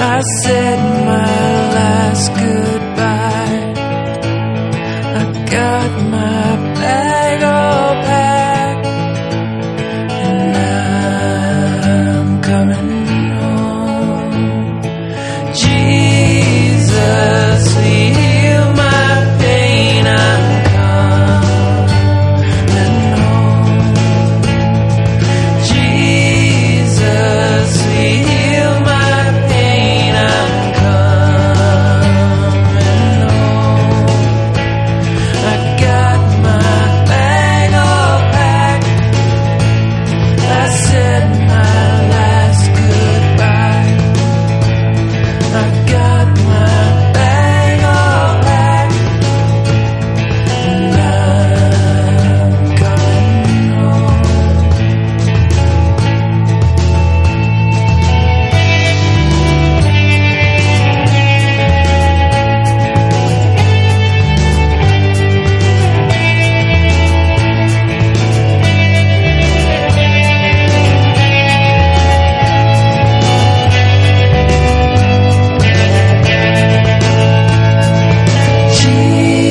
I said my last goodbye. I got my bag all packed, and I'm coming home. Jesus, heal my pain. I'm coming home. Jesus, heal my pain. I'm coming home. I got my bag all packed. I said my last goodbye. I got my bag all packed, and I'm coming home.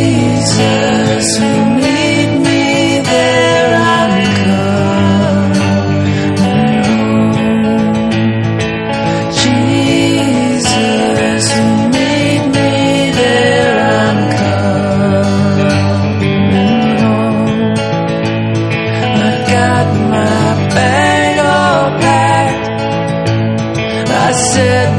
Jesus, you meet me there. I'm coming home. Jesus, you meet me there. I'm coming home. I got my bag all packed. I said